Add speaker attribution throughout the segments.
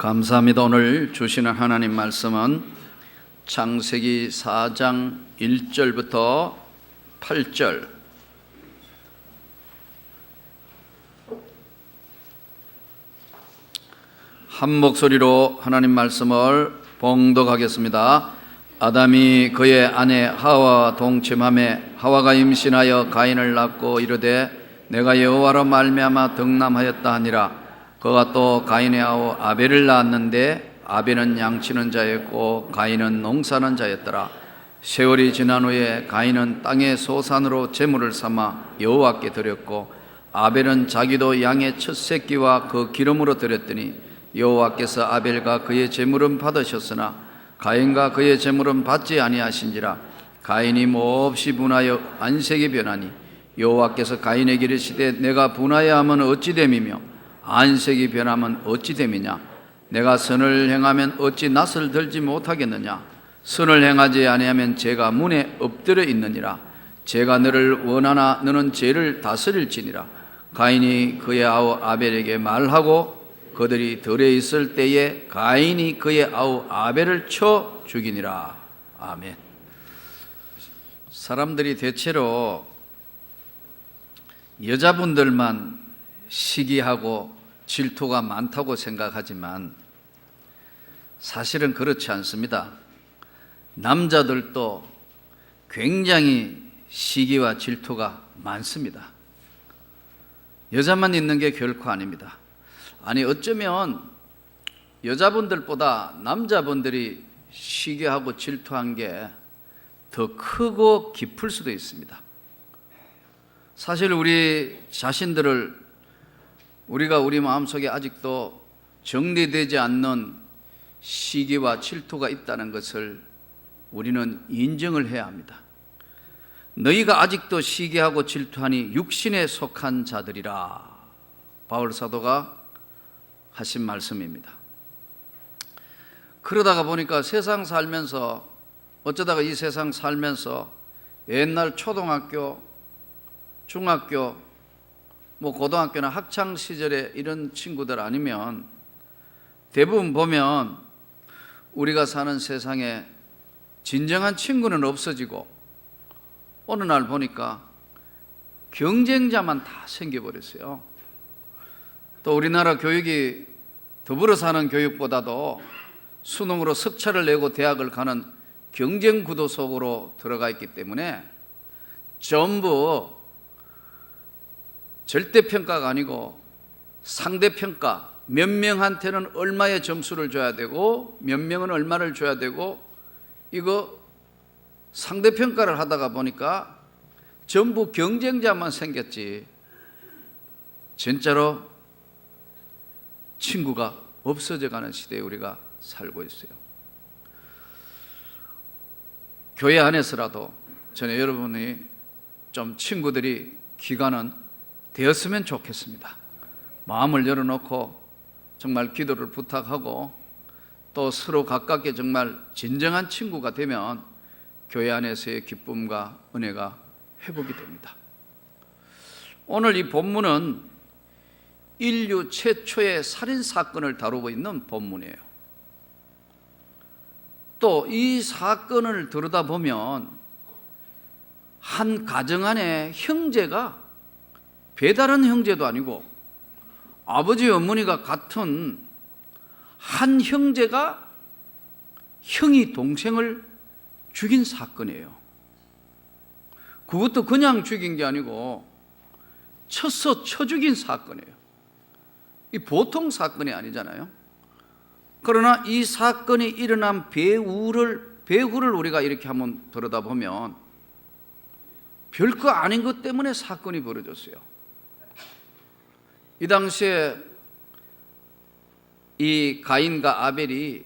Speaker 1: 감사합니다. 오늘 주시는 하나님 말씀은 창세기 4장 1절부터 8절, 한 목소리로 하나님 말씀을 봉독하겠습니다. 아담이 그의 아내 하와와 동침하매 하와가 임신하여 가인을 낳고 이르되 내가 여호와로 말미암아 덕남하였다 하니라. 그가 또 가인의 아우 아벨을 낳았는데 아벨은 양치는 자였고 가인은 농사는 자였더라. 세월이 지난 후에 가인은 땅의 소산으로 제물을 삼아 여호와께 드렸고 아벨은 자기도 양의 첫 새끼와 그 기름으로 드렸더니 여호와께서 아벨과 그의 제물은 받으셨으나 가인과 그의 제물은 받지 아니하신지라. 가인이 몹시 분하여 안색이 변하니 여호와께서 가인에게 이르시되 내가 분하여 하면 어찌 됨이며 안색이 변하면 어찌 됨이냐. 내가 선을 행하면 어찌 낯을 들지 못하겠느냐. 선을 행하지 아니하면 죄가 문에 엎드려 있느니라. 죄가 너를 원하나 너는 죄를 다스릴지니라. 가인이 그의 아우 아벨에게 말하고 그들이 들에 있을 때에 가인이 그의 아우 아벨을 쳐 죽이니라. 아멘. 사람들이 대체로 여자분들만 시기하고 질투가 많다고 생각하지만 사실은 그렇지 않습니다. 남자들도 굉장히 시기와 질투가 많습니다. 여자만 있는 게 결코 아닙니다. 아니, 어쩌면 여자분들보다 남자분들이 시기하고 질투한 게 더 크고 깊을 수도 있습니다. 사실 우리 자신들을 우리가 우리 마음속에 아직도 정리되지 않는 시기와 질투가 있다는 것을 우리는 인정을 해야 합니다. 너희가 아직도 시기하고 질투하니 육신에 속한 자들이라. 바울 사도가 하신 말씀입니다. 그러다가 보니까 세상 살면서 어쩌다가 이 세상 살면서 옛날 초등학교, 중학교, 고등학교나 학창 시절에 이런 친구들 아니면 대부분 보면 우리가 사는 세상에 진정한 친구는 없어지고 어느 날 보니까 경쟁자만 다 생겨버렸어요. 또 우리나라 교육이 더불어 사는 교육보다도 수능으로 석차를 내고 대학을 가는 경쟁 구도 속으로 들어가 있기 때문에 전부 절대평가가 아니고 상대평가, 몇 명한테는 얼마의 점수를 줘야 되고 몇 명은 얼마를 줘야 되고, 이거 상대평가를 하다가 보니까 전부 경쟁자만 생겼지 진짜로 친구가 없어져가는 시대에 우리가 살고 있어요. 교회 안에서라도 저는 여러분이 좀 친구들이 기간은 되었으면 좋겠습니다. 마음을 열어놓고 정말 기도를 부탁하고 또 서로 가깝게 정말 진정한 친구가 되면 교회 안에서의 기쁨과 은혜가 회복이 됩니다. 오늘 이 본문은 인류 최초의 살인사건을 다루고 있는 본문이에요. 또 이 사건을 들여다보면 한 가정 안에 형제가 배다른 형제도 아니고 아버지 어머니가 같은 한 형제가 형이 동생을 죽인 사건이에요. 그것도 그냥 죽인 게 아니고 쳐서 쳐 죽인 사건이에요. 이 보통 사건이 아니잖아요. 그러나 이 사건이 일어난 배후를 우리가 이렇게 한번 들여다보면 별거 아닌 것 때문에 사건이 벌어졌어요. 이 당시에 이 가인과 아벨이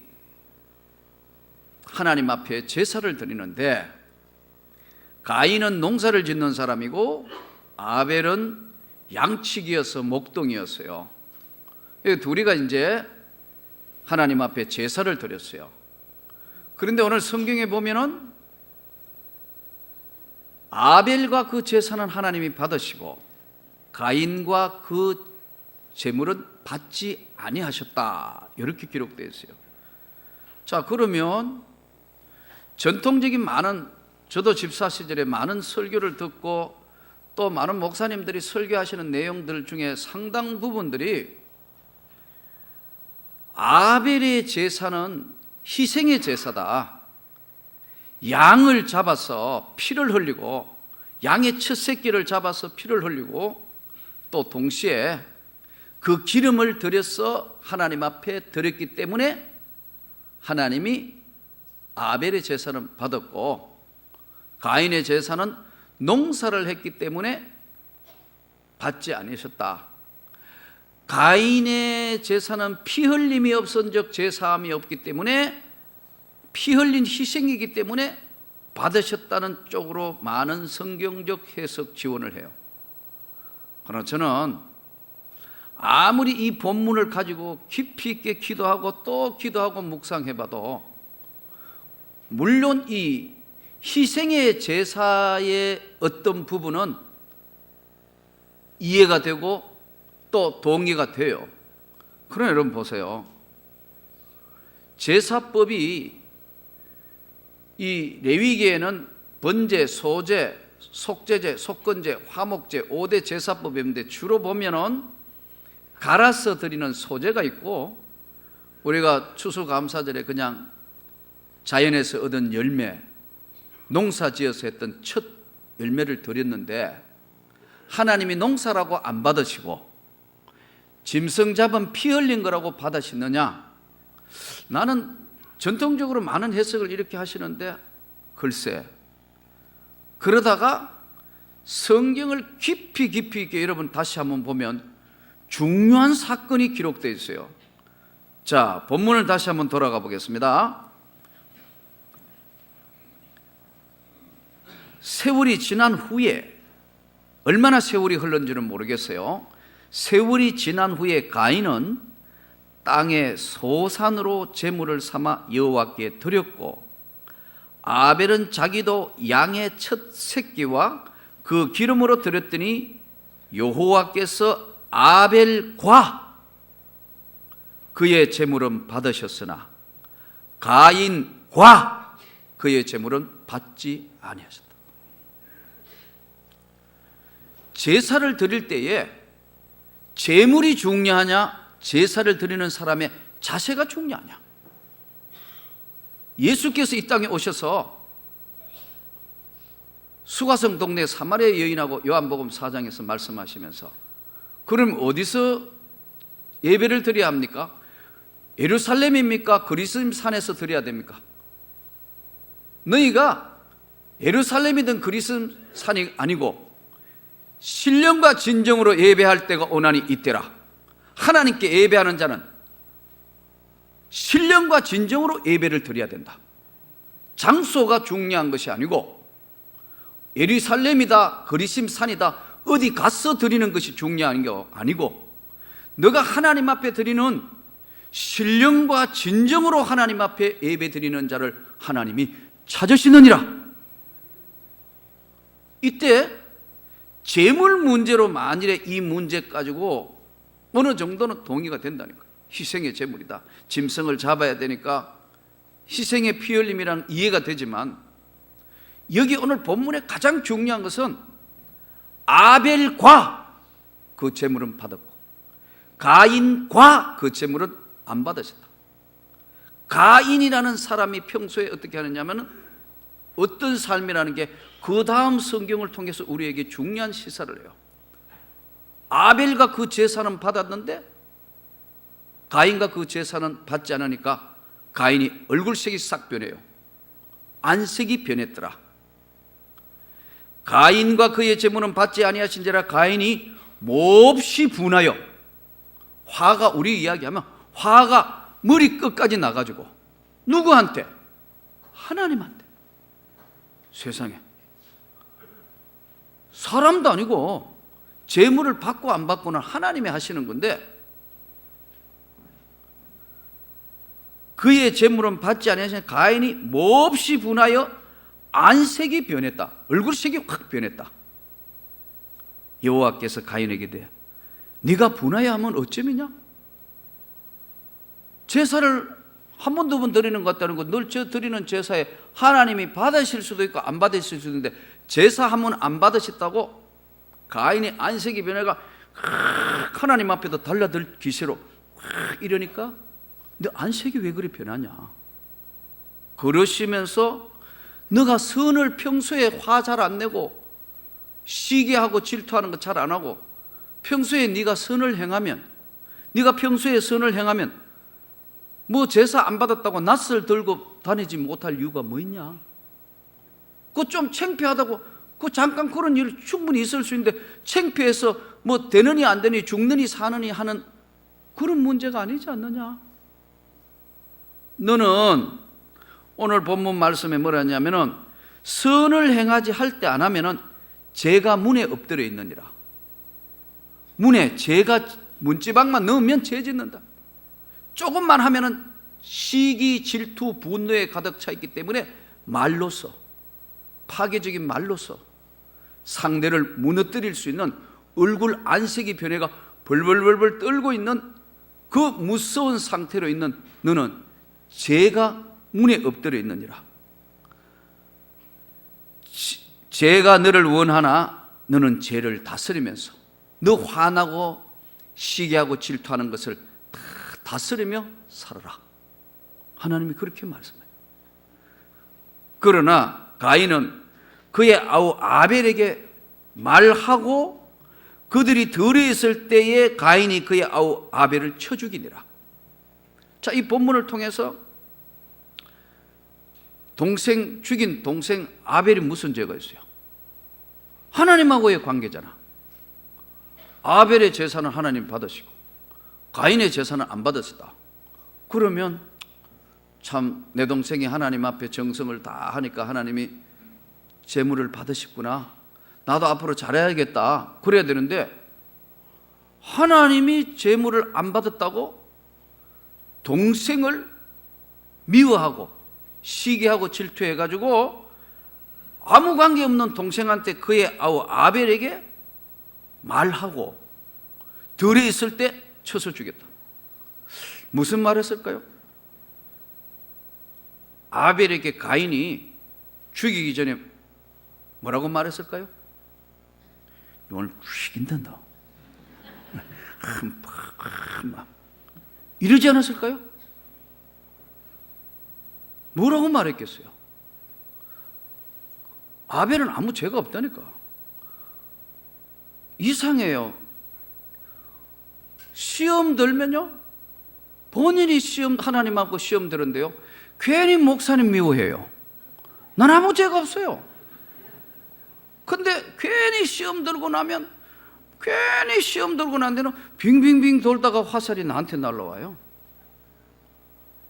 Speaker 1: 하나님 앞에 제사를 드리는데 가인은 농사를 짓는 사람이고 아벨은 양치기여서 목동이었어요. 둘이가 이제 하나님 앞에 제사를 드렸어요. 그런데 오늘 성경에 보면은 아벨과 그 제사는 하나님이 받으시고 가인과 그 제물은 받지 아니하셨다, 이렇게 기록되어 있어요. 자, 그러면 전통적인 저도 집사 시절에 많은 설교를 듣고 또 많은 목사님들이 설교하시는 내용들 중에 상당 부분들이 아벨의 제사는 희생의 제사다, 양을 잡아서 피를 흘리고, 양의 첫 새끼를 잡아서 피를 흘리고, 또 동시에 그 기름을 들여서 하나님 앞에 드렸기 때문에 하나님이 아벨의 제사는 받았고, 가인의 제사는 농사를 했기 때문에 받지 않으셨다. 가인의 제사는 피 흘림이 없은즉 제사함이 없기 때문에, 피 흘린 희생이기 때문에 받으셨다는 쪽으로 많은 성경적 해석 지원을 해요. 그러나 저는 아무리 이 본문을 가지고 깊이 있게 기도하고 또 기도하고 묵상해봐도, 물론 이 희생의 제사의 어떤 부분은 이해가 되고 또 동의가 돼요. 그러나 여러분 보세요. 제사법이 이 레위기에는 번제, 소제, 속제제, 속건제, 화목제 5대 제사법이 있는데, 주로 보면은 갈아서 드리는 소제가 있고, 우리가 추수감사절에 그냥 자연에서 얻은 열매, 농사 지어서 했던 첫 열매를 드렸는데, 하나님이 농사라고 안 받으시고 짐승 잡은 피 흘린 거라고 받으시느냐? 나는 전통적으로 많은 해석을 이렇게 하시는데, 글쎄, 그러다가 성경을 깊이 있게 여러분 다시 한번 보면 중요한 사건이 기록되어 있어요. 자, 본문을 다시 한번 돌아가 보겠습니다. 세월이 지난 후에, 얼마나 세월이 흘렀는지는 모르겠어요. 세월이 지난 후에 가인은 땅의 소산으로 제물을 삼아 여호와께 드렸고, 아벨은 자기도 양의 첫 새끼와 그 기름으로 드렸더니 여호와께서 아벨과 그의 제물은 받으셨으나 가인과 그의 제물은 받지 아니하셨다. 제사를 드릴 때에 제물이 중요하냐, 제사를 드리는 사람의 자세가 중요하냐? 예수께서 이 땅에 오셔서 수가성 동네 사마리아 여인하고 요한복음 4장에서 말씀하시면서, 그럼 어디서 예배를 드려야 합니까? 예루살렘입니까? 그리스임 산에서 드려야 됩니까? 너희가 예루살렘이든 그리스임 산이 아니고 신령과 진정으로 예배할 때가 오나니 이때라. 하나님께 예배하는 자는 신령과 진정으로 예배를 드려야 된다. 장소가 중요한 것이 아니고, 예루살렘이다, 그리스임 산이다, 어디 가서 드리는 것이 중요한 게 아니고, 너가 하나님 앞에 드리는 신령과 진정으로 하나님 앞에 예배 드리는 자를 하나님이 찾으시느니라. 이때 재물 문제로 만일에 이 문제 가지고 어느 정도는 동의가 된다니까. 희생의 제물이다, 짐승을 잡아야 되니까 희생의 피 흘림이란 이해가 되지만, 여기 오늘 본문의 가장 중요한 것은 아벨과 그 제물은 받았고 가인과 그 제물은 안 받으셨다. 가인이라는 사람이 평소에 어떻게 하느냐면, 어떤 삶이라는 게 그 다음 성경을 통해서 우리에게 중요한 시사를 해요. 아벨과 그 제사는 받았는데 가인과 그 제사는 받지 않으니까 가인이 얼굴색이 싹 변해요. 안색이 변했더라. 가인과 그의 제물은 받지 아니하신지라 가인이 몹시 분하여, 화가, 우리 이야기하면 화가 머리 끝까지 나가지고, 누구한테? 하나님한테. 세상에, 사람도 아니고 제물을 받고 안 받고는 하나님이 하시는 건데, 그의 제물은 받지 아니하신 가인이 몹시 분하여 안색이 변했다. 얼굴색이 확 변했다. 여호와께서 가인에게 대해 네가 분하야 하면 어쩌미냐? 제사를 한 번, 두 번 드리는 것 같다는 거, 늘 저 드리는 제사에 하나님이 받으실 수도 있고 안 받으실 수도 있는데, 제사 한 번 안 받으셨다고 가인의 안색이 변해가 하나님 앞에도 달려들 기세로 이러니까, 너 안색이 왜 그리 변하냐? 그러시면서 너가 선을 평소에 화 잘 안 내고 시기하고 질투하는 거 잘 안 하고, 평소에 네가 선을 행하면, 네가 평소에 선을 행하면 뭐 제사 안 받았다고 낯을 들고 다니지 못할 이유가 뭐 있냐? 그거 좀 창피하다고, 그 잠깐 그런 일 충분히 있을 수 있는데, 창피해서 뭐 되느니 안 되니 죽느니 사느니 하는 그런 문제가 아니지 않느냐? 너는 오늘 본문 말씀에 뭐라 하냐면은, 선을 행하지 할 때 안 하면은 죄가 문에 엎드려 있느니라. 문에 죄가 문지방만 넣으면 죄 짓는다. 조금만 하면은 시기, 질투, 분노에 가득 차 있기 때문에 말로서, 파괴적인 말로서 상대를 무너뜨릴 수 있는, 얼굴 안색이 변해가 벌벌벌벌 떨고 있는 그 무서운 상태로 있는 너는 죄가 문에 엎드려 있느니라. 죄가 너를 원하나 너는 죄를 다스리면서 너 화나고 시기하고 질투하는 것을 다 다스리며 살아라. 하나님이 그렇게 말씀해요. 그러나 가인은 그의 아우 아벨에게 말하고, 그들이 들에 있을 때에 가인이 그의 아우 아벨을 쳐 죽이니라. 자, 이 본문을 통해서 죽인 동생 아벨이 무슨 죄가 있어요? 하나님하고의 관계잖아. 아벨의 제사는 하나님 받으시고 가인의 제사는 안 받으시다. 그러면 참 내 동생이 하나님 앞에 정성을 다 하니까 하나님이 제물을 받으셨구나, 나도 앞으로 잘해야겠다, 그래야 되는데, 하나님이 제물을 안 받았다고 동생을 미워하고 시기하고 질투해가지고 아무 관계없는 동생한테, 그의 아우 아벨에게 말하고 들에 있을 때 쳐서 죽였다. 무슨 말 했을까요? 아벨에게 가인이 죽이기 전에 뭐라고 말했을까요? 오늘 죽인다 너. 이러지 않았을까요? 뭐라고 말했겠어요? 아벨은 아무 죄가 없다니까. 이상해요. 시험 들면요, 본인이 하나님하고 시험 들은데요, 괜히 목사님 미워해요. 난 아무 죄가 없어요. 근데 괜히 시험 들고 나면, 괜히 시험 들고 난 데는 빙빙빙 돌다가 화살이 나한테 날라와요.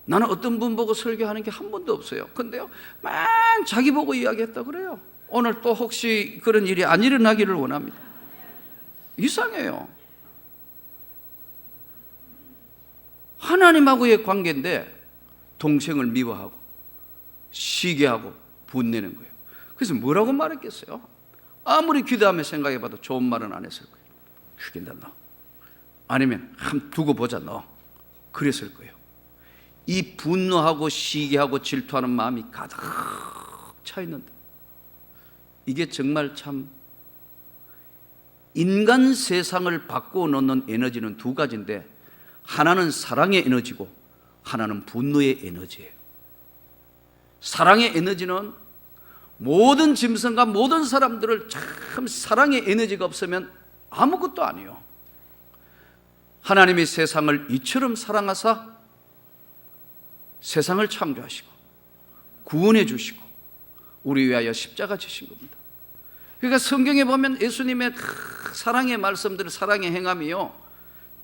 Speaker 1: 나는 어떤 분 보고 설교하는 게 한 번도 없어요. 근데요, 맨 자기 보고 이야기했다 그래요. 오늘 또 혹시 그런 일이 안 일어나기를 원합니다. 이상해요. 하나님하고의 관계인데 동생을 미워하고 시기하고 분내는 거예요. 그래서 뭐라고 말했겠어요? 아무리 기도하며 생각해봐도 좋은 말은 안 했을 거예요. 죽인다 너, 아니면 한 두고 보자 너, 그랬을 거예요. 이 분노하고 시기하고 질투하는 마음이 가득 차 있는데, 이게 정말 참, 인간 세상을 바꾸어 놓는 에너지는 두 가지인데, 하나는 사랑의 에너지고 하나는 분노의 에너지예요. 사랑의 에너지는 모든 짐승과 모든 사람들을 참 사랑의 에너지가 없으면 아무것도 아니에요. 하나님이 세상을 이처럼 사랑하사 세상을 창조하시고 구원해 주시고 우리 위하여 십자가 지신 겁니다. 그러니까 성경에 보면 예수님의 사랑의 말씀들, 사랑의 행함이요,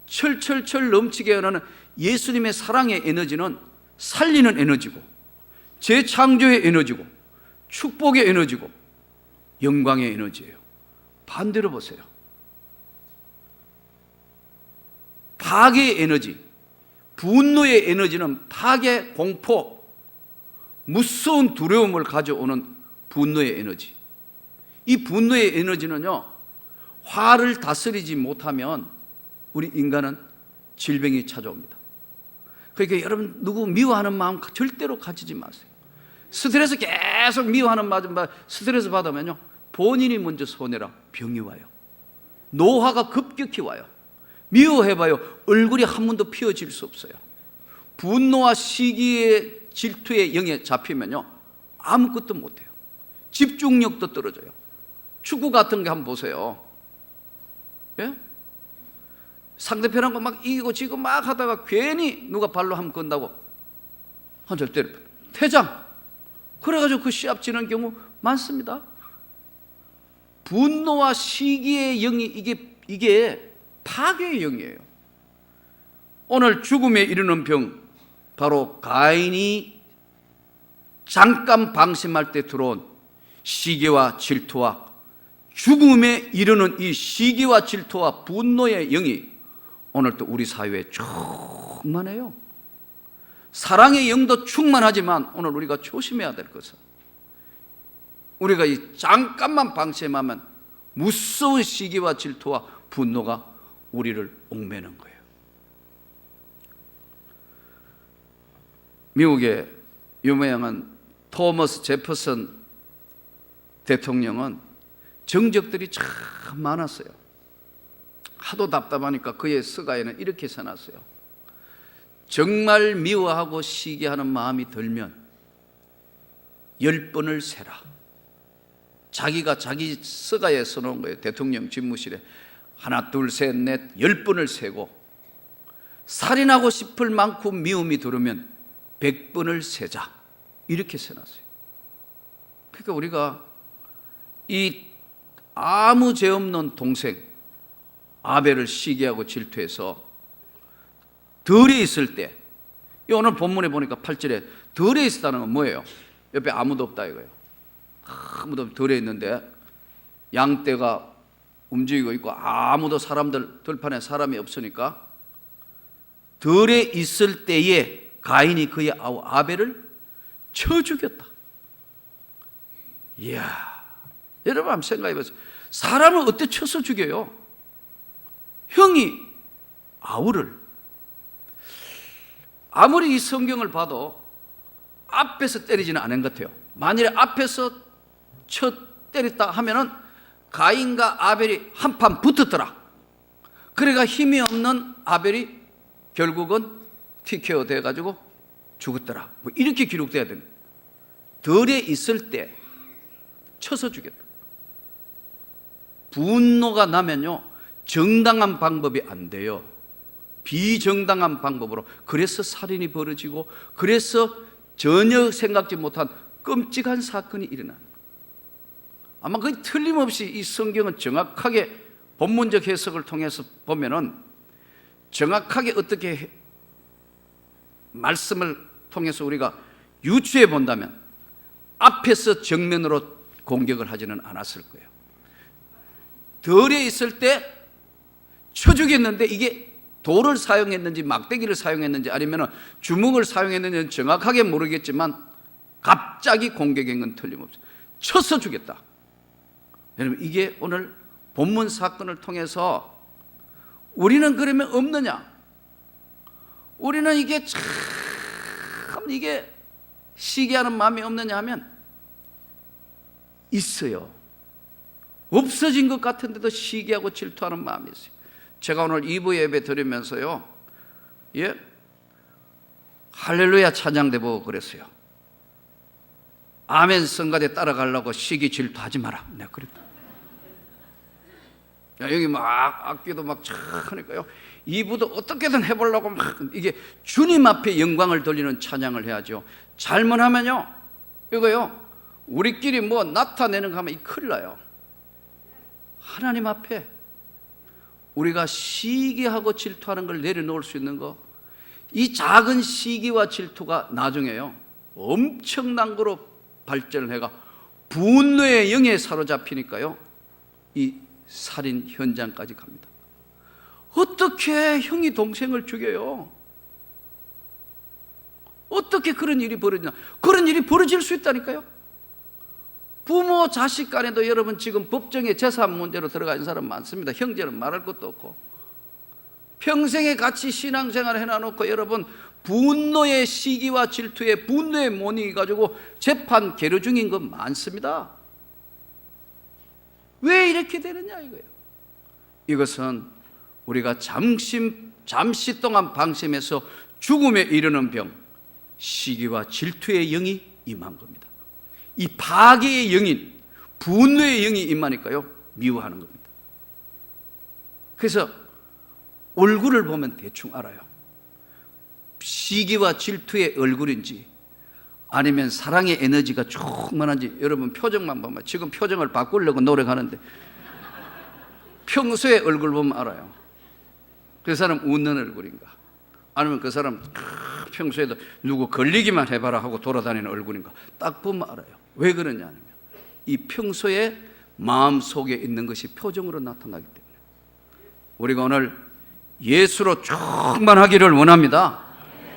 Speaker 1: 철철철 넘치게 하는 예수님의 사랑의 에너지는 살리는 에너지고, 재창조의 에너지고, 축복의 에너지고, 영광의 에너지예요. 반대로 보세요. 파괴의 에너지, 분노의 에너지는 파괴, 공포, 무서운 두려움을 가져오는 분노의 에너지. 이 분노의 에너지는요, 화를 다스리지 못하면 우리 인간은 질병이 찾아옵니다. 그러니까 여러분 누구 미워하는 마음 절대로 가지지 마세요. 스트레스 계속 미워하는 마음, 스트레스 받으면요 본인이 먼저 손해라. 병이 와요. 노화가 급격히 와요. 미워해봐요. 얼굴이 한 번도 피어질 수 없어요. 분노와 시기의 질투의 영에 잡히면요 아무것도 못해요. 집중력도 떨어져요. 축구 같은 게 한번 보세요. 예? 상대편하고 막 이기고 지고 막 하다가 괜히 누가 발로 한번 건다고 한 절 때려 퇴장. 그래가지고 그 시합 지는 경우 많습니다. 분노와 시기의 영이 이게 파괴의 영이에요. 오늘 죽음에 이르는 병, 바로 가인이 잠깐 방심할 때 들어온 시기와 질투와 죽음에 이르는 이 시기와 질투와 분노의 영이 오늘도 우리 사회에 충만해요. 사랑의 영도 충만하지만 오늘 우리가 조심해야 될 것은 우리가 이 잠깐만 방심하면 무서운 시기와 질투와 분노가 우리를 옥매는 거예요. 미국의 유명한 토머스 제퍼슨 대통령은 정적들이 참 많았어요. 하도 답답하니까 그의 서가에는 이렇게 써놨어요. 정말 미워하고 시기하는 마음이 들면 10번을 세라. 자기가 자기 서가에 써놓은 거예요. 대통령 집무실에 하나 둘 셋 넷 10번을 세고 살인하고 싶을 만큼 미움이 들으면 100번을 세자. 이렇게 써놨어요. 그러니까 우리가 이 아무 죄 없는 동생 아벨을 시기하고 질투해서 덜에 있을 때, 오늘 본문에 보니까 8절에 덜에 있었다는 건 뭐예요? 옆에 아무도 없다 이거예요. 아무도 없, 덜에 있는데 양떼가 움직이고 있고 아무도 사람들 들판에 사람이 없으니까 덜에 있을 때에 가인이 그의 아우 아벨을 쳐 죽였다. 이야, 여러분 한번 생각해 보세요. 사람을 어떻게 쳐서 죽여요? 형이 아우를, 아무리 이 성경을 봐도 앞에서 때리지는 않은 것 같아요. 만일에 앞에서 쳐 때렸다 하면은 가인과 아벨이 한판 붙었더라. 그래가 힘이 없는 아벨이 결국은 TKO 돼가지고 죽었더라. 뭐 이렇게 기록돼야 되는. 덜에 있을 때 쳐서 죽였다. 분노가 나면요 정당한 방법이 안 돼요. 비정당한 방법으로. 그래서 살인이 벌어지고 그래서 전혀 생각지 못한 끔찍한 사건이 일어나는 거예요. 아마 거의 틀림없이 이 성경은 정확하게 본문적 해석을 통해서 보면은 정확하게 어떻게 말씀을 통해서 우리가 유추해 본다면 앞에서 정면으로 공격을 하지는 않았을 거예요. 덜에 있을 때 쳐 죽였는데 이게 돌을 사용했는지 막대기를 사용했는지 아니면 주먹을 사용했는지는 정확하게 모르겠지만 갑자기 공격한 건 틀림없어요. 쳐서 죽였다. 여러분 이게 오늘 본문 사건을 통해서 우리는 그러면 없느냐? 우리는 이게 참 이게 시기하는 마음이 없느냐 하면 있어요. 없어진 것 같은데도 시기하고 질투하는 마음이 있어요. 제가 오늘 2부 예배 드리면서요, 예, 할렐루야 찬양대 보고 그랬어요. 아멘 성가대 따라가려고 시기 질투하지 마라. 내가 그랬다. 여기 막 악기도 막 하니까요. 2부도 어떻게든 해보려고 막 이게 주님 앞에 영광을 돌리는 찬양을 해야죠. 잘못하면요, 이거요, 우리끼리 뭐 나타내는 거 하면 이 큰일 나요. 하나님 앞에 우리가 시기하고 질투하는 걸 내려놓을 수 있는 거, 이 작은 시기와 질투가 나중에요 엄청난 거로 발전을 해가 분노의 영에 사로잡히니까요 이 살인 현장까지 갑니다. 어떻게 형이 동생을 죽여요? 어떻게 그런 일이 벌어지나? 그런 일이 벌어질 수 있다니까요. 부모 자식 간에도 여러분 지금 법정에 재산 문제로 들어가 있는 사람 많습니다. 형제는 말할 것도 없고 평생에 같이 신앙생활을 해놔놓고 여러분 분노의 시기와 질투에 분노에 못 이겨가지고 재판 계류 중인 건 많습니다. 왜 이렇게 되느냐 이거예요. 이것은 우리가 잠시 동안 방심해서 죽음에 이르는 병, 시기와 질투의 영이 임한 겁니다. 이 파괴의 영인, 분노의 영이 임하니까요 미워하는 겁니다. 그래서 얼굴을 보면 대충 알아요. 시기와 질투의 얼굴인지 아니면 사랑의 에너지가 충만한지. 여러분 표정만 보면, 지금 표정을 바꾸려고 노력하는데 평소에 얼굴 보면 알아요. 그 사람 웃는 얼굴인가, 아니면 그 사람 평소에도 누구 걸리기만 해봐라 하고 돌아다니는 얼굴인가 딱 보면 알아요. 왜 그러냐면 이 평소에 마음속에 있는 것이 표정으로 나타나기 때문에. 우리가 오늘 예수로 충만하기를 원합니다.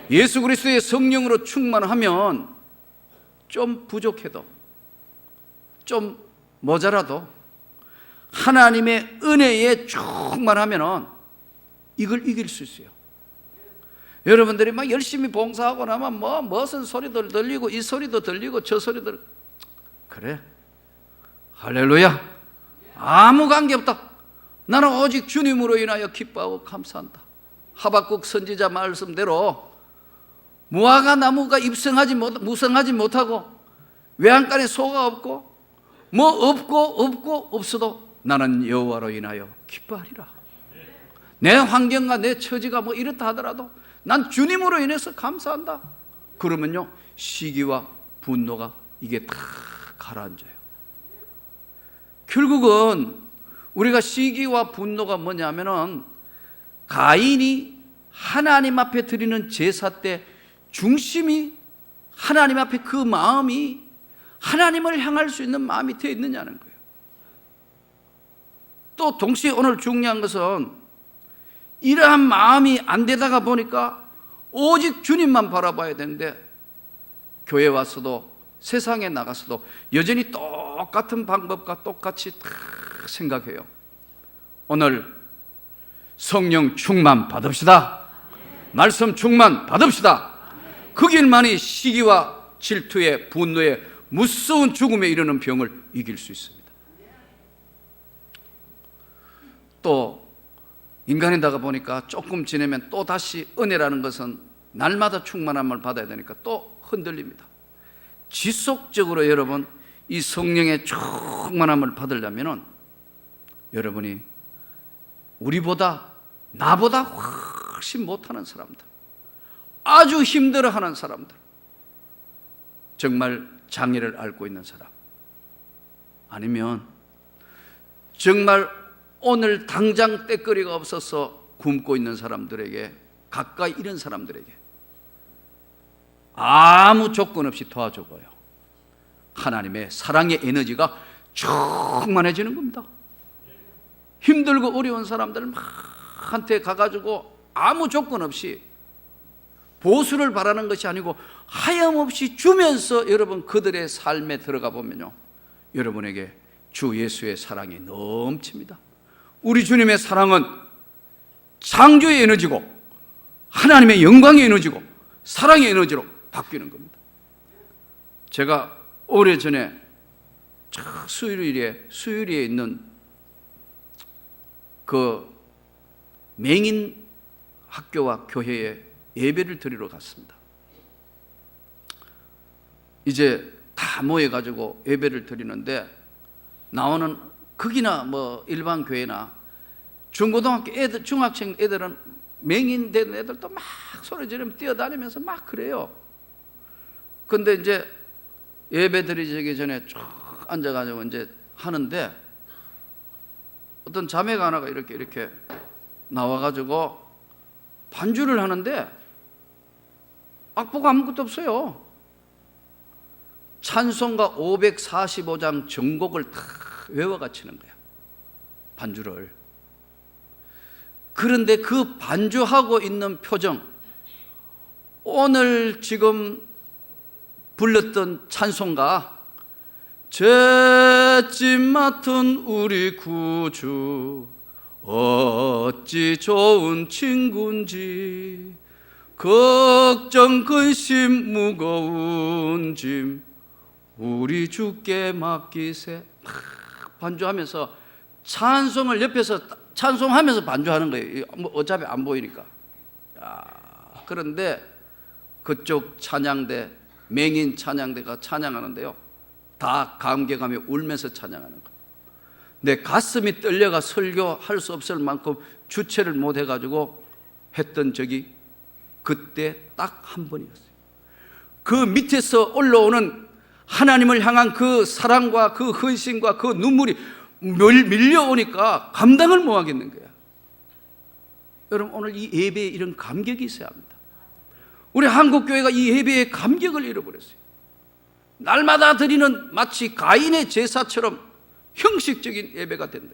Speaker 1: 예수 그리스도의 성령으로 충만하면 좀 부족해도, 좀 모자라도 하나님의 은혜에 충만하면 이걸 이길 수 있어요. 여러분들이 막 열심히 봉사하고 나면 무슨 소리도 들리고 이 소리도 들리고 저 소리도, 그래, 할렐루야, 아무 관계없다. 나는 오직 주님으로 인하여 기뻐하고 감사한다. 하박국 선지자 말씀대로 무화과 나무가 무성하지 못하고 외양간에 소가 없고 없고 없어도 나는 여호와로 인하여 기뻐하리라. 내 환경과 내 처지가 이렇다 하더라도 난 주님으로 인해서 감사한다. 그러면요 시기와 분노가 이게 다 가라앉아요. 결국은 우리가 시기와 분노가 뭐냐면은 가인이 하나님 앞에 드리는 제사 때 중심이 하나님 앞에 그 마음이 하나님을 향할 수 있는 마음이 되어 있느냐는 거예요. 또 동시에 오늘 중요한 것은 이러한 마음이 안 되다가 보니까 오직 주님만 바라봐야 되는데 교회 와서도 세상에 나가서도 여전히 똑같은 방법과 똑같이 다 생각해요. 오늘 성령 충만 받읍시다. 말씀 충만 받읍시다. 그 길만이 시기와 질투의 분노의 무서운 죽음에 이르는 병을 이길 수 있습니다. 또 인간이다가 보니까 조금 지내면 또 다시 은혜라는 것은 날마다 충만함을 받아야 되니까 또 흔들립니다. 지속적으로 여러분 이 성령의 충만함을 받으려면 여러분이 우리보다 나보다 훨씬 못하는 사람들, 아주 힘들어하는 사람들, 정말 장애를 앓고 있는 사람, 아니면 정말 오늘 당장 때거리가 없어서 굶고 있는 사람들에게, 가까이 이런 사람들에게 아무 조건 없이 도와줘봐요. 하나님의 사랑의 에너지가 충만해지는 겁니다. 힘들고 어려운 사람들한테 가가지고 아무 조건 없이 보수를 바라는 것이 아니고 하염없이 주면서 여러분 그들의 삶에 들어가 보면요 여러분에게 주 예수의 사랑이 넘칩니다. 우리 주님의 사랑은 창조의 에너지고 하나님의 영광의 에너지고 사랑의 에너지로 바뀌는 겁니다. 제가 오래전에 수유리에 있는 그 맹인 학교와 교회에 예배를 드리러 갔습니다. 이제 다 모여가지고 예배를 드리는데 나오는 거기나 일반 교회나 중고등학교 애들, 중학생 애들은 맹인 된 애들도 막 소리 지르며 뛰어다니면서 막 그래요. 근데 이제 예배 드리기 전에 쭉 앉아가지고 이제 하는데 어떤 자매가 하나가 이렇게 나와가지고 반주를 하는데 악보가 아무것도 없어요. 찬송가 545장 전곡을 다 외워가치는 거야, 반주를. 그런데 그 반주하고 있는 표정, 오늘 지금 불렀던 찬송가 죄짐 맡은 우리 구주 어찌 좋은 친구인지 걱정 근심 무거운 짐 우리 주께 맡기세. 반주하면서 찬송을 옆에서 찬송하면서 반주하는 거예요. 뭐 어차피 안 보이니까. 그런데 그쪽 찬양대, 맹인 찬양대가 찬양하는데요, 다 감격하며 울면서 찬양하는 거예요. 내 가슴이 떨려가 설교할 수 없을 만큼 주체를 못 해가지고 했던 적이 그때 딱 한 번이었어요. 그 밑에서 올라오는 하나님을 향한 그 사랑과 그 헌신과 그 눈물이 밀려오니까 감당을 못 하겠는 거야. 여러분, 오늘 이 예배에 이런 감격이 있어야 합니다. 우리 한국교회가 이 예배의 감격을 잃어버렸어요. 날마다 드리는 마치 가인의 제사처럼 형식적인 예배가 된다.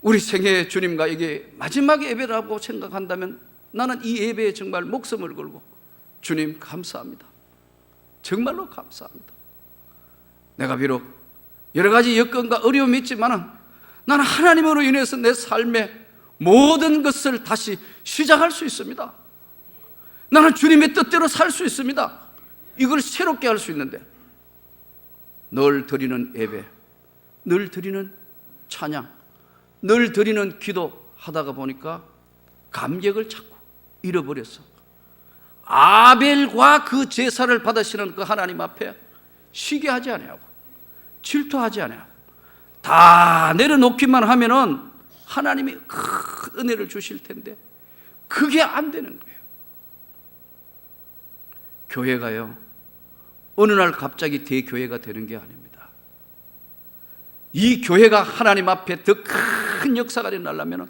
Speaker 1: 우리 생애 주님과 이게 마지막 예배라고 생각한다면 나는 이 예배에 정말 목숨을 걸고 주님 감사합니다. 정말로 감사합니다. 내가 비록 여러 가지 여건과 어려움이 있지만 나는 하나님으로 인해서 내 삶의 모든 것을 다시 시작할 수 있습니다. 나는 주님의 뜻대로 살 수 있습니다. 이걸 새롭게 할 수 있는데 늘 드리는 예배, 늘 드리는 찬양, 늘 드리는 기도 하다가 보니까 감격을 자꾸 잃어버렸어. 아벨과 그 제사를 받으시는 그 하나님 앞에 시기하지 아니하고 질투하지 아니하고 다 내려놓기만 하면은 하나님이 큰 은혜를 주실 텐데 그게 안 되는 거예요. 교회가요, 어느 날 갑자기 대교회가 되는 게 아닙니다. 이 교회가 하나님 앞에 더 큰 역사가 일어나려면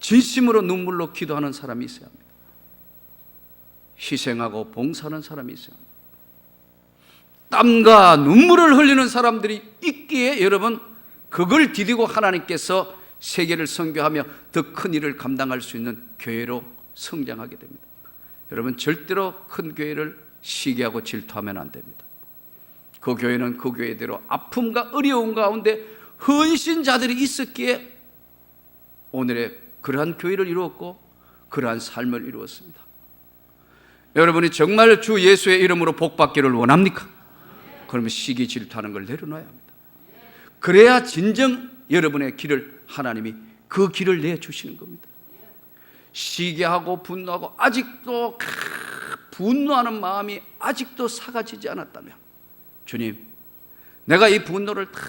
Speaker 1: 진심으로 눈물로 기도하는 사람이 있어야 합니다. 희생하고 봉사하는 사람이 있어야 합니다. 땀과 눈물을 흘리는 사람들이 있기에 여러분, 그걸 디디고 하나님께서 세계를 선교하며 더 큰 일을 감당할 수 있는 교회로 성장하게 됩니다. 여러분, 절대로 큰 교회를 시기하고 질투하면 안 됩니다. 그 교회는 그 교회대로 아픔과 어려움 가운데 헌신자들이 있었기에 오늘의 그러한 교회를 이루었고 그러한 삶을 이루었습니다. 여러분이 정말 주 예수의 이름으로 복받기를 원합니까? 그러면 시기 질투하는 걸 내려놔야 합니다. 그래야 진정 여러분의 길을 하나님이 그 길을 내주시는 겁니다. 시기하고 분노하고 아직도 분노하는 마음이 아직도 사가지지 않았다면 주님, 내가 이 분노를 다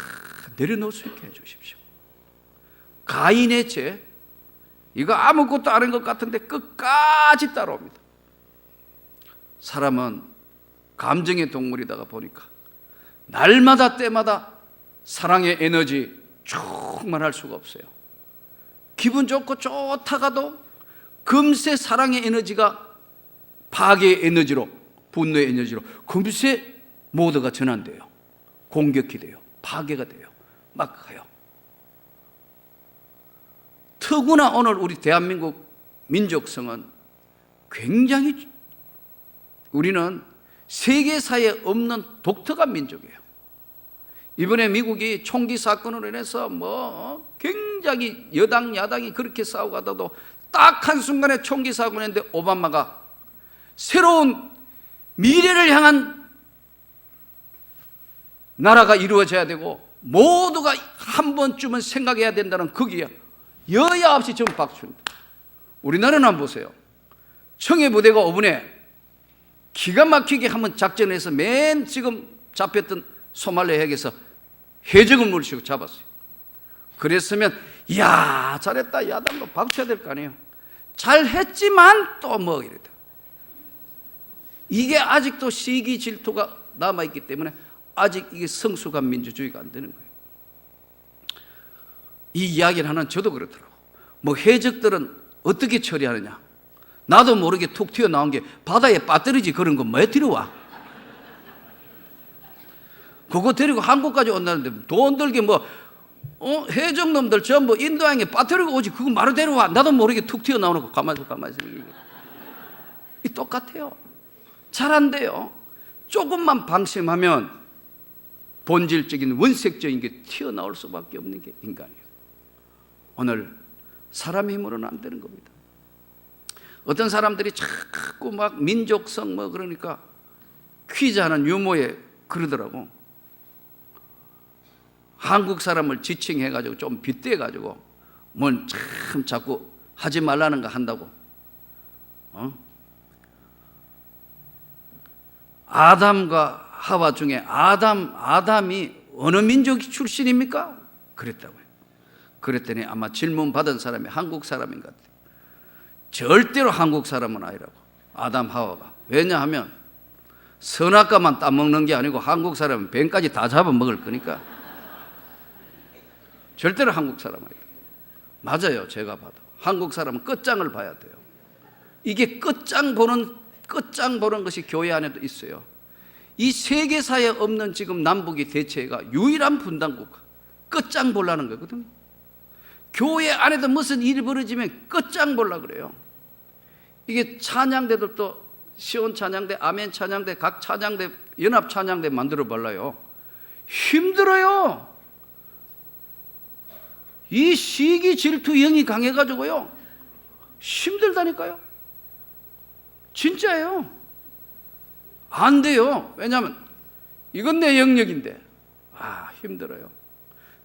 Speaker 1: 내려놓을 수 있게 해주십시오. 가인의 죄, 이거 아무것도 아닌 것 같은데 끝까지 따라옵니다. 사람은 감정의 동물이다가 보니까 날마다 때마다 사랑의 에너지 충만할 수가 없어요. 기분 좋고 좋다가도 금세 사랑의 에너지가 파괴의 에너지로, 분노의 에너지로 금세 모두가 전환돼요. 공격이 돼요. 파괴가 돼요. 막 가요. 더구나 오늘 우리 대한민국 민족성은 굉장히, 우리는 세계사에 없는 독특한 민족이에요. 이번에 미국이 총기 사건으로 인해서 굉장히 여당 야당이 그렇게 싸우고도 딱 한순간에 총기 사건을 했는데 오바마가 새로운 미래를 향한 나라가 이루어져야 되고 모두가 한 번쯤은 생각해야 된다는 거기에 여야 없이 전부 박수입니다. 우리나라는 한번 보세요. 청해부대가 5분에 기가 막히게 한번 작전해서 맨 지금 잡혔던 소말레 핵에서 해적을 물리치고 잡았어요. 그랬으면 이야 잘했다 야당도 박수해야 될 거 아니에요. 잘했지만 또 뭐 이랬다. 이게 아직도 시기 질투가 남아있기 때문에 아직 이게 성숙한 민주주의가 안 되는 거예요. 이 이야기를 하는 저도 그렇더라고. 해적들은 어떻게 처리하느냐, 나도 모르게 툭 튀어나온 게 바다에 빠뜨리지 그런 거 왜 데려와? 그거 데리고 한국까지 온다는데 돈 들게 해적놈들 전부 인도양에 빠뜨리고 오지 그거 말을 데려와. 나도 모르게 툭 튀어나오는 거 가만히 있어. 이 똑같아요. 잘 안 돼요. 조금만 방심하면 본질적인 원색적인 게 튀어나올 수밖에 없는 게 인간이에요. 오늘 사람의 힘으로는 안 되는 겁니다. 어떤 사람들이 자꾸 막 민족성 뭐 그러니까 퀴즈하는 유머에 그러더라고. 한국 사람을 지칭해가지고 좀 빗대가지고 뭘 참 자꾸 하지 말라는 거 한다고. 아담과 하와 중에 아담이 어느 민족 출신입니까? 그랬다고요. 그랬더니 아마 질문 받은 사람이 한국 사람인 것 같아요. 절대로 한국 사람은 아니라고. 아담 하와가. 왜냐하면 선악과만 따먹는 게 아니고 한국 사람은 뱀까지 다 잡아먹을 거니까 절대로 한국 사람 아니다. 맞아요. 제가 봐도 한국 사람은 끝장을 봐야 돼요. 이게 끝장 보는 것이 교회 안에도 있어요. 이 세계사에 없는 지금 남북이 대체가 유일한 분단국가. 끝장 보려는 거거든요. 교회 안에도 무슨 일이 벌어지면 끝장 보려 그래요. 이게 찬양대들도 시온 찬양대, 아멘 찬양대, 각 찬양대, 연합 찬양대 만들어 볼라요. 힘들어요. 이 시기 질투 영이 강해가지고요. 힘들다니까요. 진짜예요. 안 돼요. 왜냐하면 이건 내 영역인데. 힘들어요.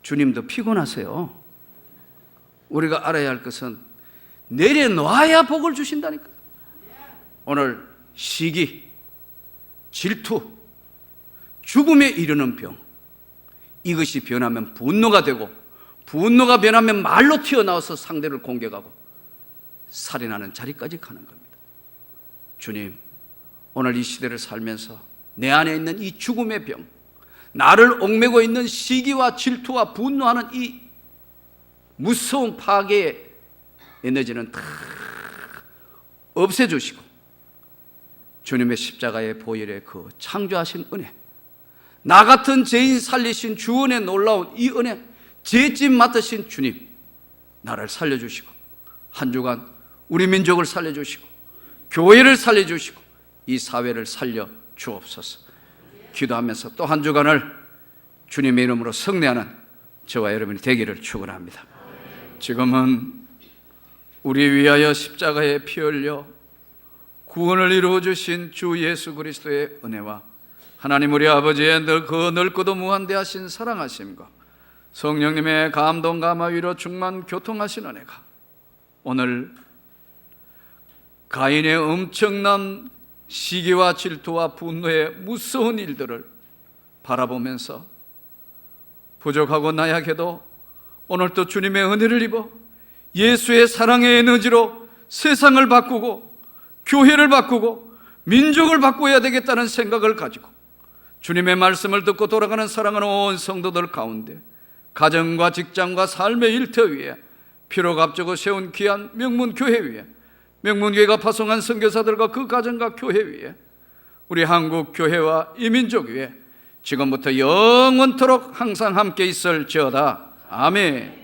Speaker 1: 주님도 피곤하세요. 우리가 알아야 할 것은 내려놔야 복을 주신다니까. 오늘 시기, 질투, 죽음에 이르는 병, 이것이 변하면 분노가 되고, 분노가 변하면 말로 튀어나와서 상대를 공격하고 살인하는 자리까지 가는 겁니다. 주님, 오늘 이 시대를 살면서 내 안에 있는 이 죽음의 병, 나를 옥매고 있는 시기와 질투와 분노하는 이 무서운 파괴의 에너지는 다 없애주시고 주님의 십자가의 보혈의 그 창조하신 은혜, 나 같은 죄인 살리신 주원의 놀라운 이 은혜, 죄짐 맡으신 주님, 나를 살려주시고 한 주간 우리 민족을 살려주시고 교회를 살려주시고 이 사회를 살려 주옵소서. 기도하면서 또 한 주간을 주님의 이름으로 승리하는 저와 여러분이 되기를 축원합니다. 지금은 우리 위하여 십자가에 피 흘려 구원을 이루어 주신 주 예수 그리스도의 은혜와 하나님 우리 아버지의 그 넓고도 무한대하신 사랑하심과 성령님의 감동 감화 위로 충만 교통하신 은혜가 오늘 가인의 엄청난 시기와 질투와 분노의 무서운 일들을 바라보면서 부족하고 나약해도 오늘 또 주님의 은혜를 입어 예수의 사랑의 에너지로 세상을 바꾸고 교회를 바꾸고 민족을 바꿔야 되겠다는 생각을 가지고 주님의 말씀을 듣고 돌아가는 사랑하는 온 성도들 가운데 가정과 직장과 삶의 일터 위에 피로 값주고 세운 귀한 명문교회 위에 명문교회가 파송한 선교사들과 그 가정과 교회 위에 우리 한국 교회와 이 민족 위에 지금부터 영원토록 항상 함께 있을지어다. 아멘.